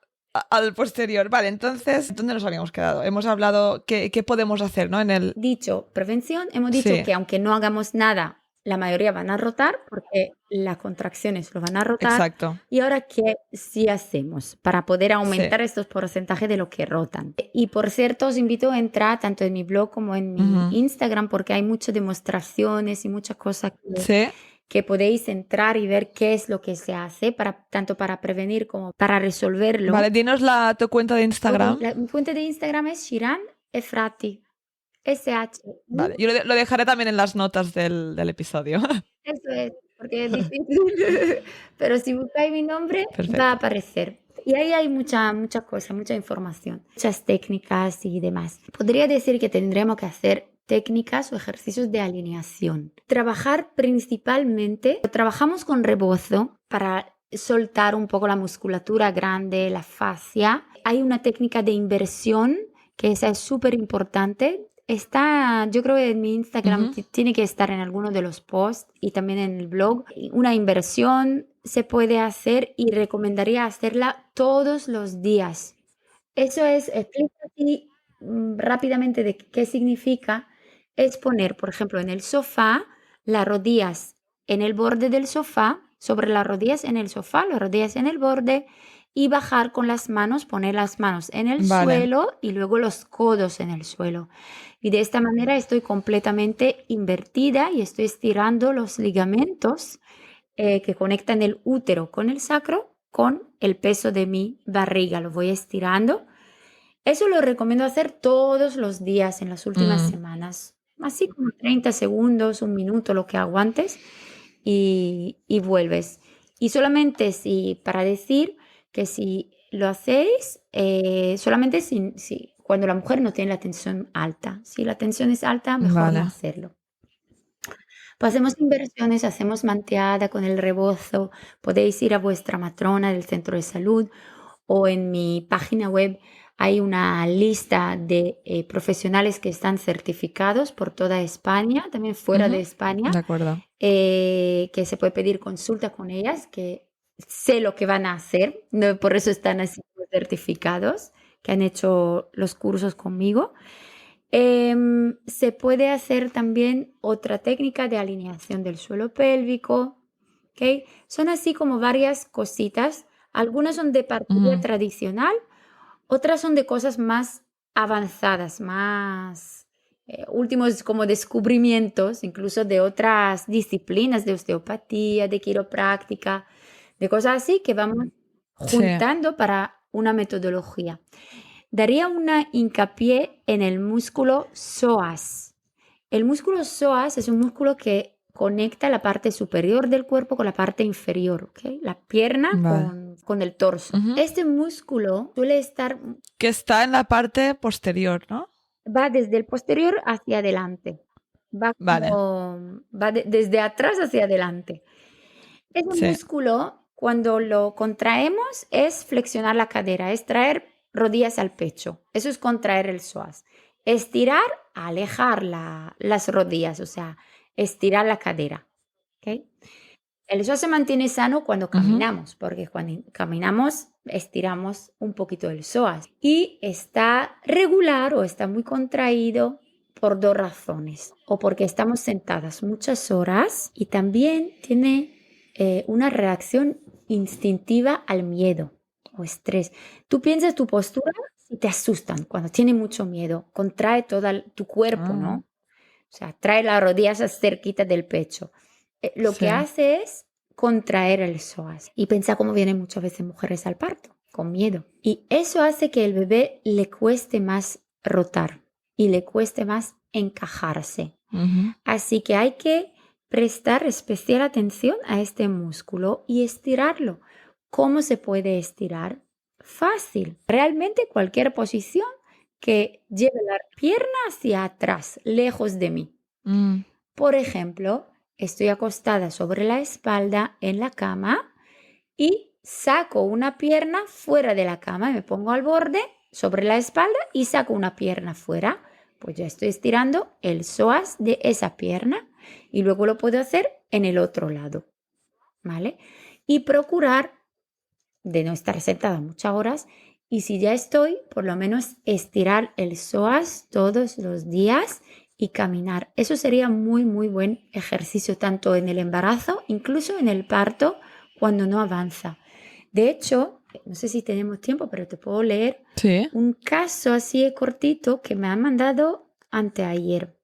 Al posterior. Vale, entonces, ¿dónde nos habíamos quedado? Hemos hablado qué podemos hacer, ¿no? En el... Dicho prevención, hemos dicho Sí, que aunque no hagamos nada, la mayoría van a rotar porque las contracciones lo van a rotar. exacto. Y ahora, ¿qué sí hacemos para poder Sí. aumentar estos porcentajes de lo que rotan? Y por cierto, os invito a entrar tanto en mi blog como en mi Ujú. Instagram porque hay muchas demostraciones y muchas cosas Sí, que podéis entrar y ver qué es lo que se hace tanto para prevenir como para resolverlo. vale, dinos tu cuenta de Instagram. Mi cuenta de Instagram es Shiran Efrati. SHI. Vale, yo lo dejaré también en las notas del episodio. Eso es, porque es difícil, pero si buscáis mi nombre va a Perfecto. aparecer. Y ahí hay mucha cosas, mucha información, muchas técnicas y demás. Podría decir que tendremos que hacer técnicas o ejercicios de alineación. Trabajar principalmente, trabajamos con rebozo para soltar un poco la musculatura grande, la fascia. Hay una técnica de inversión que esa es súper importante. Está, yo creo que en mi Instagram Ujú. tiene que estar en alguno de los posts y también en el blog. Una inversión se puede hacer y recomendaría hacerla todos los días. Eso es, explico así rápidamente de qué significa. Es poner, por ejemplo, en el sofá, las rodillas en el borde del sofá, sobre las rodillas en el sofá, las rodillas en el borde y bajar con las manos, poner las manos en el Vale. suelo y luego los codos en el suelo. Y de esta manera estoy completamente invertida y estoy estirando los ligamentos que conectan el útero con el sacro con el peso de mi barriga. Lo voy estirando. Eso lo recomiendo hacer todos los días en las últimas Mm, semanas. Así como 30 segundos, un minuto, lo que aguantes y vuelves. Y solamente para decir que si lo hacéis, solamente cuando la mujer no tiene la tensión alta. Si la tensión es alta, mejor no vale. hacerlo. Pues hacemos inversiones, hacemos manteada con el rebozo. Podéis ir a vuestra matrona del centro de salud o en mi página web hay una lista de profesionales que están certificados por toda España, también fuera de Ujú. España, De acuerdo. que se puede pedir consulta con ellas, que sé lo que van a hacer, por eso están así certificados, que han hecho los cursos conmigo. Se puede hacer también otra técnica de alineación del suelo pélvico, ¿ok? Son así como varias cositas. Algunas son de partida Ujú. tradicional, otras son de cosas más avanzadas, más últimos como descubrimientos, incluso de otras disciplinas de osteopatía, de quiropráctica, de cosas así que vamos Sí. juntando para una metodología. Daría una hincapié en el músculo psoas. El músculo psoas es un músculo que conecta la parte superior del cuerpo con la parte inferior, ¿ok? La pierna Vale. con el torso. Ujú. Este músculo suele estar, Que está en la parte posterior, ¿no? va desde el posterior hacia adelante. Vale. Va desde atrás hacia adelante. Ese Sí. músculo, cuando lo contraemos, es flexionar la cadera, es traer rodillas al pecho. Eso es contraer el psoas. Estirar, alejar las rodillas, o sea, estirar la cadera. ¿Ok? El psoas se mantiene sano cuando Ujú. caminamos, porque cuando caminamos estiramos un poquito el psoas. Y está regular o está muy contraído por dos razones. O porque estamos sentadas muchas horas y también tiene una reacción instintiva al miedo o estrés. Tú piensas tu postura y te asustan cuando tienes mucho miedo. Contrae todo tu cuerpo, ¿no? O sea, trae las rodillas cerquita del pecho. Lo que Sí. hace es contraer el psoas. Y piensa cómo vienen muchas veces mujeres al parto, con miedo. Y eso hace que el bebé le cueste más rotar y le cueste más encajarse. Ujú. Así que hay que prestar especial atención a este músculo y estirarlo. ¿Cómo se puede estirar? Fácil. Realmente cualquier posición que lleve la pierna hacia atrás, lejos de mí. Mm. Por ejemplo, estoy acostada sobre la espalda en la cama y saco una pierna fuera de la cama, me pongo al borde sobre la espalda y saco una pierna fuera. Pues ya estoy estirando el psoas de esa pierna y luego lo puedo hacer en el otro lado, ¿vale? Y procurar de no estar sentada muchas horas y si ya estoy, por lo menos estirar el psoas todos los días y caminar. Eso sería muy, muy buen ejercicio tanto en el embarazo, incluso en el parto, cuando no avanza. De hecho, no sé si tenemos tiempo, pero te puedo leer Sí. un caso así cortito que me han mandado anteayer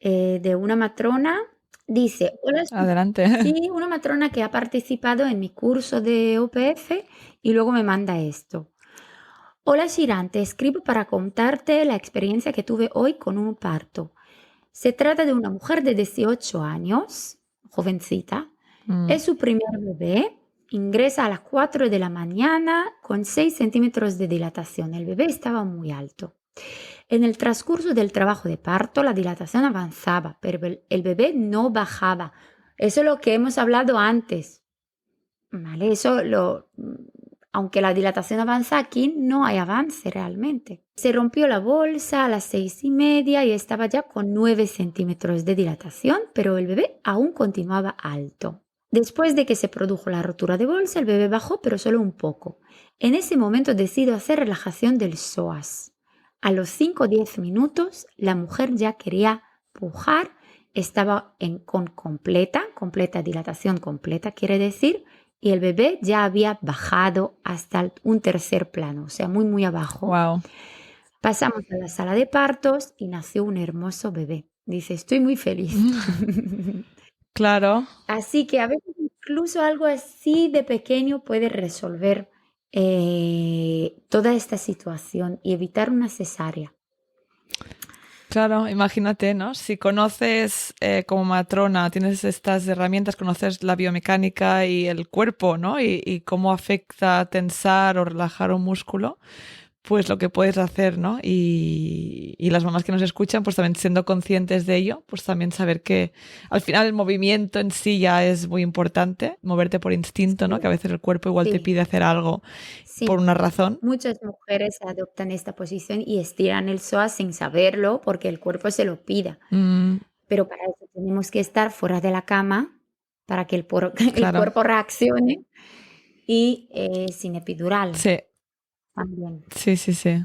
de una matrona. Dice, hola, Adelante. sí, una matrona que ha participado en mi curso de OPF y luego me manda esto. Hola Shiran, te escribo para contarte la experiencia que tuve hoy con un parto. Se trata de una mujer de 18 años, jovencita. Mm. Es su primer bebé. Ingresa a las 4 de la mañana con 6 centímetros de dilatación. El bebé estaba muy alto. En el transcurso del trabajo de parto, la dilatación avanzaba, pero el bebé no bajaba. Eso es lo que hemos hablado antes. ¿Vale? Aunque la dilatación avanza aquí, no hay avance realmente. Se rompió la bolsa a las 6:30 y estaba ya con 9 centímetros de dilatación, pero el bebé aún continuaba alto. Después de que se produjo la rotura de bolsa, el bebé bajó, pero solo un poco. En ese momento decido hacer relajación del psoas. A los 5 o 10 minutos, la mujer ya quería pujar, estaba con completa dilatación completa, quiere decir, y el bebé ya había bajado hasta un tercer plano, o sea, muy, muy abajo. Wow. Pasamos a la sala de partos y nació un hermoso bebé. Dice, estoy muy feliz. Claro. Así que a veces incluso algo así de pequeño puede resolver toda esta situación y evitar una cesárea. Claro, imagínate, ¿no? Si conoces como matrona, tienes estas herramientas, conoces la biomecánica y el cuerpo, ¿no? Y cómo afecta tensar o relajar un músculo, pues lo que puedes hacer, ¿no? Y las mamás que nos escuchan, pues también siendo conscientes de ello, pues también saber que al final el movimiento en sí ya es muy importante, moverte por instinto, ¿no? Sí, Que a veces el cuerpo igual te sí, pide hacer algo sí. por una razón. Muchas mujeres adoptan esta posición y estiran el psoas sin saberlo porque el cuerpo se lo pida. Mm, Pero para eso tenemos que estar fuera de la cama para que el claro, cuerpo reaccione y sin epidural sí, también. sí, sí, sí.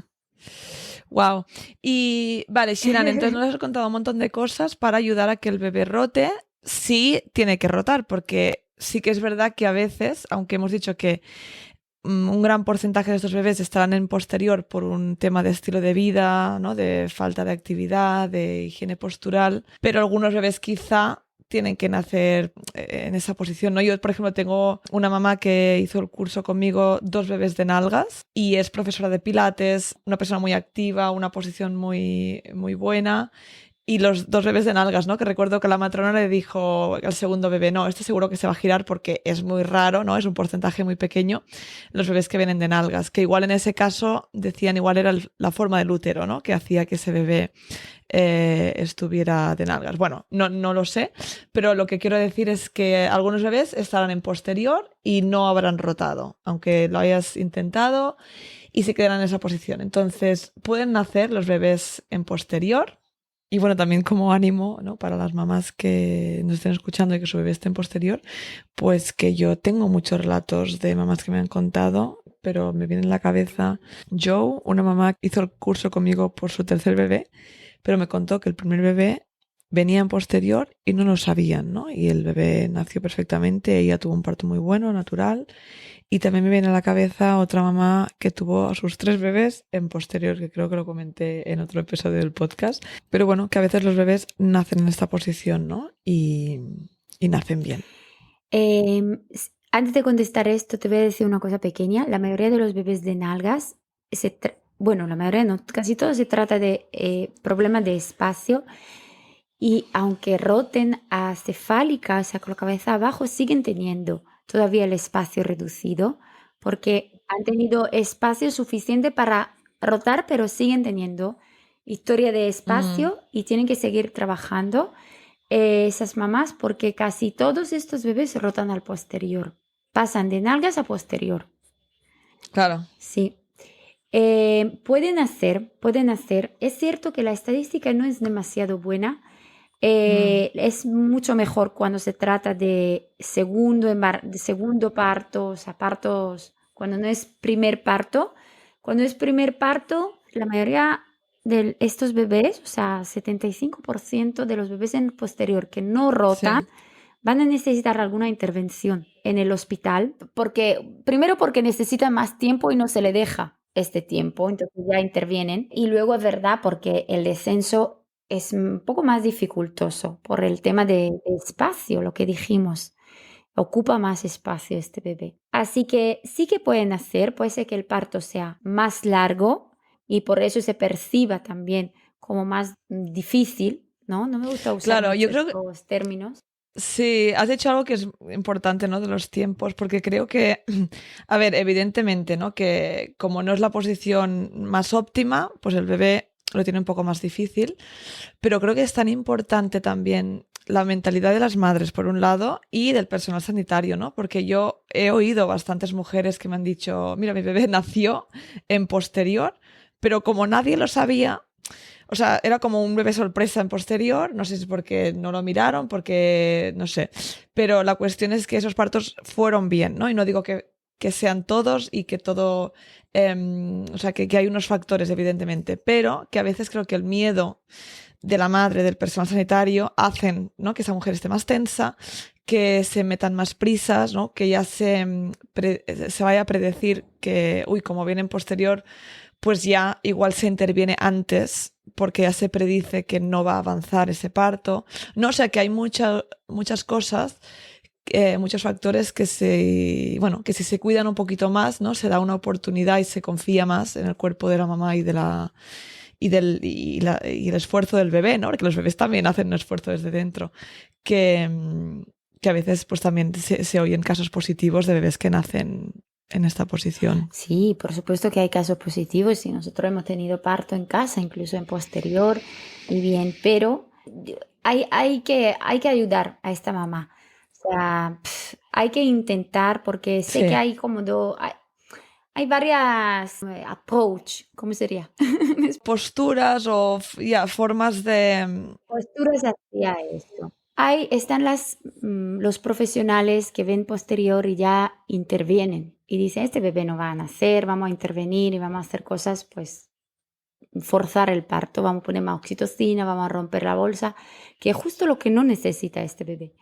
Wow. Y vale, Shiran, entonces nos has contado un montón de cosas para ayudar a que el bebé rote. Sí, tiene que rotar, porque sí que es verdad que a veces, aunque hemos dicho que un gran porcentaje de estos bebés estarán en posterior por un tema de estilo de vida, ¿no? De falta de actividad, de higiene postural, pero algunos bebés quizá tienen que nacer en esa posición, ¿no? Yo, por ejemplo, tengo una mamá que hizo el curso conmigo, 2 bebés de nalgas, y es profesora de pilates, una persona muy activa, una posición muy, muy buena. Y los 2 bebés de nalgas, ¿no? Que recuerdo que la matrona le dijo al segundo bebé, no, este seguro que se va a girar porque es muy raro, ¿no? Es un porcentaje muy pequeño los bebés que vienen de nalgas. Que igual en ese caso decían igual era la forma del útero, ¿no? Que hacía que ese bebé estuviera de nalgas. Bueno, no lo sé, pero lo que quiero decir es que algunos bebés estarán en posterior y no habrán rotado, aunque lo hayas intentado y se quedarán en esa posición. Entonces, pueden nacer los bebés en posterior. Y bueno, también como ánimo, ¿no? Para las mamás que nos estén escuchando y que su bebé esté en posterior, pues que yo tengo muchos relatos de mamás que me han contado pero me viene en la cabeza Joe, una mamá que hizo el curso conmigo por su tercer bebé, pero me contó que el primer bebé venía en posterior y no lo sabían, ¿no? Y el bebé nació perfectamente, ella tuvo un parto muy bueno, natural. Y también me viene a la cabeza otra mamá que tuvo a sus 3 bebés en posterior, que creo que lo comenté en otro episodio del podcast. Pero bueno, que a veces los bebés nacen en esta posición, ¿no? Y nacen bien. Antes de contestar esto, te voy a decir una cosa pequeña. La mayoría de los bebés de nalgas, bueno, la mayoría no, casi todo se trata de problemas de espacio. Y aunque roten a cefálica, o sea, con la cabeza abajo, siguen teniendo todavía el espacio reducido, porque han tenido espacio suficiente para rotar, pero siguen teniendo historia de espacio y tienen que seguir trabajando esas mamás, porque casi todos estos bebés rotan al posterior, pasan de nalgas a posterior. Claro. Sí. Pueden hacer. Es cierto que la estadística no es demasiado buena. Es mucho mejor cuando se trata de de segundo parto, o sea, partos, cuando no es primer parto. Cuando es primer parto, la mayoría de estos bebés, o sea, 75% de los bebés en posterior que no rotan, Sí. van a necesitar alguna intervención en el hospital, primero porque necesitan más tiempo y no se le deja este tiempo, entonces ya intervienen. Y luego es verdad porque el descenso es un poco más dificultoso por el tema de espacio, lo que dijimos. Ocupa más espacio este bebé. Así que sí que pueden hacer, puede ser que el parto sea más largo y por eso se perciba también como más difícil, ¿no? No me gusta usar Claro, yo mucho creo que estos términos. sí, has dicho algo que es importante, ¿no? De los tiempos, porque creo que, a ver, evidentemente, ¿no? Que como no es la posición más óptima, pues el bebé lo tiene un poco más difícil, pero creo que es tan importante también la mentalidad de las madres, por un lado, y del personal sanitario, ¿no? Porque yo he oído bastantes mujeres que me han dicho, mira, mi bebé nació en posterior, pero como nadie lo sabía, o sea, era como un bebé sorpresa en posterior, no sé si es porque no lo miraron, porque no sé, pero la cuestión es que esos partos fueron bien, ¿no? Y no digo que sean todos y que todo, o sea, que hay unos factores, evidentemente, pero que a veces creo que el miedo de la madre, del personal sanitario, hacen, ¿no? Que esa mujer esté más tensa, que se metan más prisas, ¿no? Que ya se vaya a predecir que, uy, como viene en posterior, pues ya igual se interviene antes porque ya se predice que no va a avanzar ese parto. No, o sea que hay muchas cosas, muchos factores bueno, que si se cuidan un poquito más, ¿no? Se da una oportunidad y se confía más en el cuerpo de la mamá y y el esfuerzo del bebé, ¿no? Porque los bebés también hacen un esfuerzo desde dentro. Que a veces pues también se oyen casos positivos de bebés que nacen en esta posición. Sí, por supuesto que hay casos positivos y nosotros hemos tenido parto en casa, incluso en posterior, y bien, pero hay que ayudar a esta mamá. O sea, hay que intentar, porque sé que Sí. hay hay varias approach, ¿cómo sería? Posturas o ya, formas de... Posturas hacia esto. Están los profesionales que ven posterior y ya intervienen y dicen, este bebé no va a nacer, vamos a intervenir y vamos a hacer cosas, pues forzar el parto, vamos a poner más oxitocina, vamos a romper la bolsa, que es justo lo que no necesita este bebé.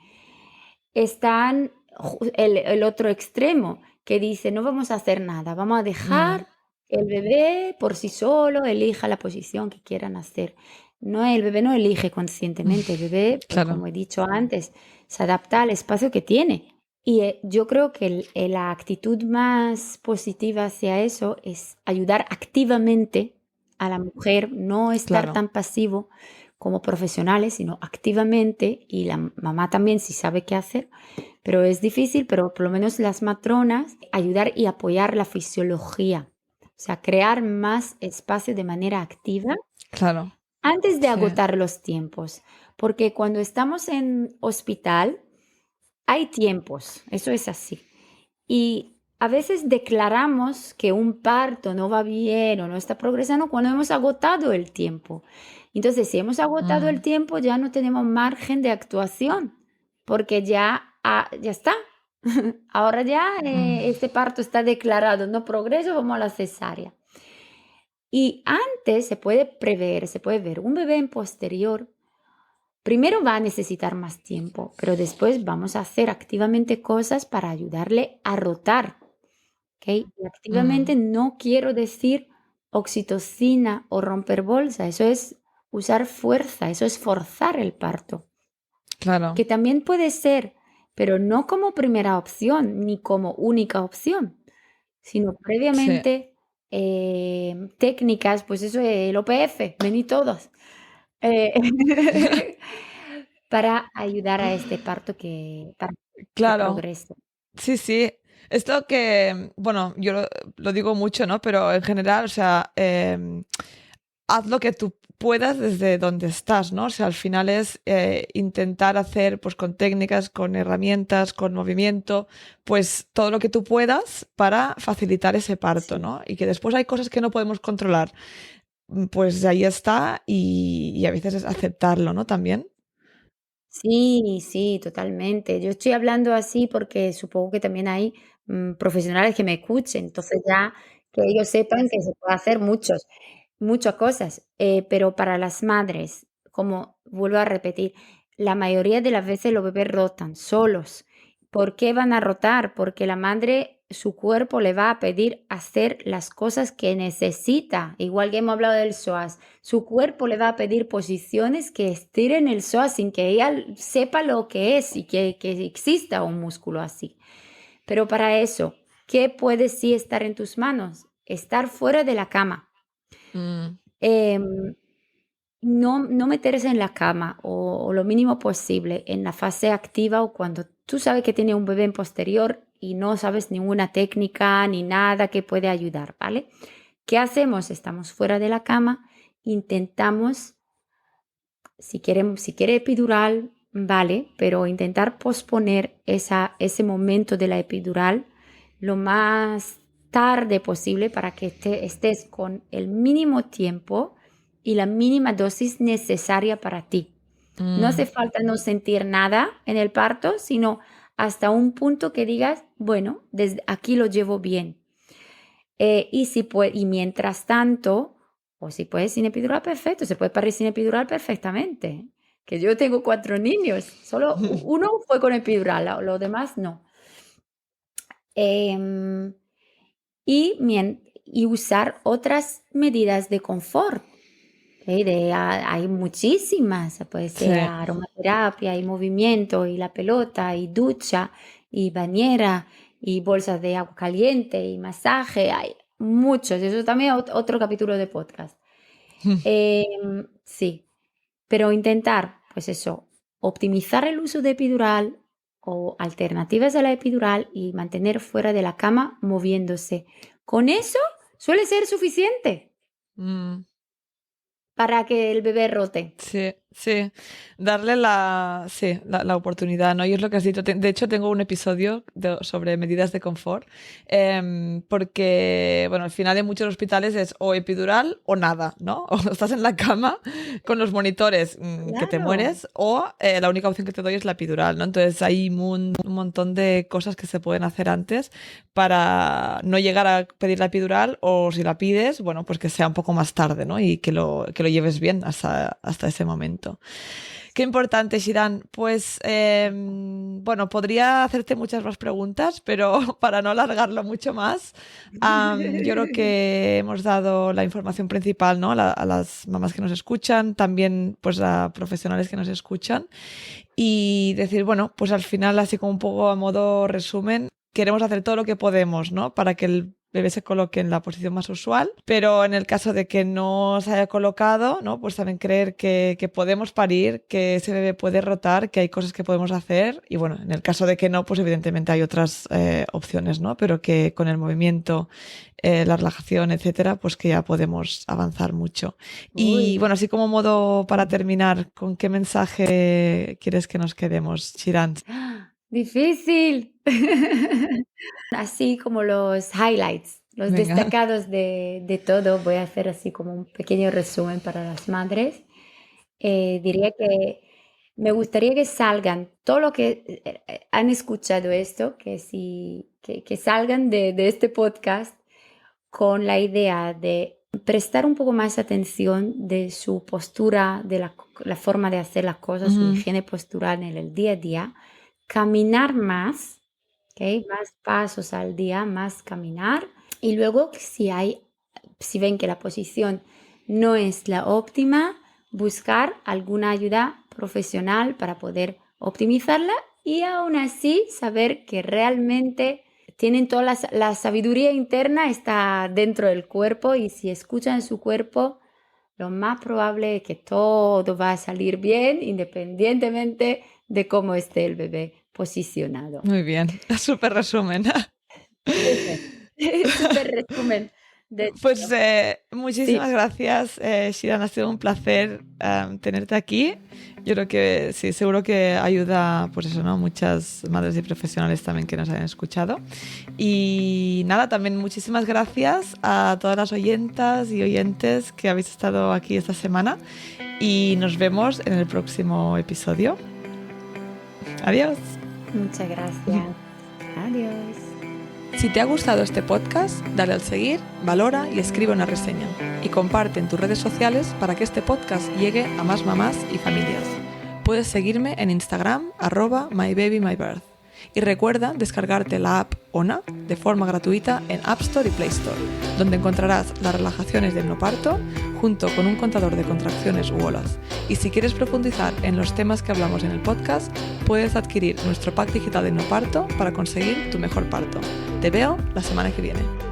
Están el otro extremo que dice, no vamos a hacer nada, vamos a dejar que el bebé por sí solo elija la posición que quieran hacer. No, el bebé no elige conscientemente, el bebé, pues Claro, como he dicho antes, se adapta al espacio que tiene. Y yo creo que la actitud más positiva hacia eso es ayudar activamente a la mujer, no estar claro. tan pasivo como profesionales, sino activamente, y la mamá también si sabe qué hacer, pero es difícil, pero por lo menos las matronas, ayudar y apoyar la fisiología, o sea, crear más espacio de manera activa Claro, antes de sí. agotar los tiempos, porque cuando estamos en hospital hay tiempos, eso es así. Y a veces declaramos que un parto no va bien o no está progresando cuando hemos agotado el tiempo. Entonces, si hemos agotado el tiempo, ya no tenemos margen de actuación, porque ya está. Ahora ya Mm, este parto está declarado no progreso, vamos a la cesárea. Y antes se puede prever, se puede ver un bebé en posterior. Primero va a necesitar más tiempo, pero después vamos a hacer activamente cosas para ayudarle a rotar. ¿Ok? Y mm, activamente no quiero decir oxitocina o romper bolsa, eso es usar fuerza, eso es forzar el parto, claro, que también puede ser, pero no como primera opción ni como única opción, sino sí, previamente técnicas, pues eso, el OPF, vení todos, eh, para ayudar a este parto para que claro. progrese. Sí, sí. Esto que, bueno, yo lo digo mucho, ¿no? Pero en general, o sea, haz lo que tú puedas desde donde estás, ¿no? O sea, al final es intentar hacer, pues con técnicas, con herramientas, con movimiento, pues todo lo que tú puedas para facilitar ese parto, Sí. ¿no? Y que después hay cosas que no podemos controlar, pues ahí está y a veces es aceptarlo, ¿no? También. Sí, sí, totalmente. Yo estoy hablando así porque supongo que también hay profesionales que me escuchen, entonces ya que ellos sepan que se puede hacer muchas cosas, pero para las madres, como vuelvo a repetir, la mayoría de las veces los bebés rotan solos. ¿Por qué van a rotar? Porque la madre, su cuerpo le va a pedir hacer las cosas que necesita, igual que hemos hablado del psoas. Su cuerpo le va a pedir posiciones que estiren el psoas sin que ella sepa lo que es y que exista un músculo así. Pero para eso, ¿qué puede sí estar en tus manos? Estar fuera de la cama. Mm, Em, no meterse en la cama o lo mínimo posible en la fase activa o cuando tú sabes que tiene un bebé en posterior y no sabes ninguna técnica ni nada que puede ayudar, ¿vale? ¿Qué hacemos? Estamos fuera de la cama, intentamos, si quiere epidural, vale, pero intentar posponer ese momento de la epidural lo más tarde posible para que estés con el mínimo tiempo y la mínima dosis necesaria para ti. No hace mm, falta no sentir nada en el parto, sino hasta un punto que digas, bueno, desde aquí lo llevo bien. Y mientras tanto, o si puedes sin epidural, perfecto, se puede parir sin epidural perfectamente. Que yo tengo 4 niños, solo uno fue con epidural, los demás no. Em, y usar otras medidas de confort. ¿Ok? Hay muchísimas, puede sí. ser aromaterapia y movimiento y la pelota y ducha y bañera y bolsas de agua caliente y masaje, hay muchos, eso también es otro capítulo de podcast. Sí, pero intentar, pues eso, optimizar el uso de epidural o alternativas a la epidural y mantener fuera de la cama moviéndose. Con eso suele ser suficiente Mm. para que el bebé rote. Sí, sí, darle la oportunidad, ¿no? Y es lo que has dicho. De hecho, tengo un episodio sobre medidas de confort, porque, bueno, al final en muchos hospitales es o epidural o nada, ¿no? O estás en la cama con los monitores que te Claro. mueres, o la única opción que te doy es la epidural, ¿no? Entonces hay un montón de cosas que se pueden hacer antes para no llegar a pedir la epidural o si la pides, bueno, pues que sea un poco más tarde, ¿no? Y que lo lleves bien hasta ese momento. Qué importante, Shiran. Pues, bueno, podría hacerte muchas más preguntas, pero para no alargarlo mucho más, yo creo que hemos dado la información principal, ¿no? A las mamás que nos escuchan, también pues a profesionales que nos escuchan y decir, bueno, pues al final, así como un poco a modo resumen, queremos hacer todo lo que podemos, ¿no? Para que el bebé se coloque en la posición más usual, pero en el caso de que no se haya colocado, ¿no? Pues también creer que podemos parir, que ese bebé puede rotar, que hay cosas que podemos hacer y bueno, en el caso de que no, pues evidentemente hay otras opciones, ¿no? Pero que con el movimiento, la relajación, etcétera, pues que ya podemos avanzar mucho. Y Uy, bueno, así como modo para terminar, ¿con qué mensaje quieres que nos quedemos, Shiran? difícil. Así como los highlights, los Venga. destacados de todo, voy a hacer así como un pequeño resumen para las madres. Diría que me gustaría que salgan, todo lo que han escuchado esto, que salgan de este podcast con la idea de prestar un poco más atención de su postura, de la forma de hacer las cosas, su higiene postural en el día a día, caminar más, ¿ok? Más pasos al día, más caminar. Y luego, si ven que la posición no es la óptima, buscar alguna ayuda profesional para poder optimizarla y aún así saber que realmente tienen toda la sabiduría interna está dentro del cuerpo, y si escuchan su cuerpo, lo más probable es que todo va a salir bien independientemente de cómo esté el bebé posicionado. Muy bien, súper resumen. Súper resumen de Pues todo. muchísimas Sí, gracias, Shiran. Ha sido un placer tenerte aquí. Yo creo que sí, seguro que ayuda, pues eso, ¿no? Muchas madres y profesionales también que nos hayan escuchado. Y nada, también muchísimas gracias a todas las oyentas y oyentes que habéis estado aquí esta semana. Y nos vemos en el próximo episodio. Adiós. muchas gracias. Adiós. Si te ha gustado este podcast, dale al seguir, valora y escribe una reseña. Y comparte en tus redes sociales para que este podcast llegue a más mamás y familias. Puedes seguirme en Instagram, @mybabymybirth. Y recuerda descargarte la app ONA de forma gratuita en App Store y Play Store, donde encontrarás las relajaciones de hipnoparto junto con un contador de contracciones u olas. Y si quieres profundizar en los temas que hablamos en el podcast, puedes adquirir nuestro pack digital de hipnoparto para conseguir tu mejor parto. Te veo la semana que viene.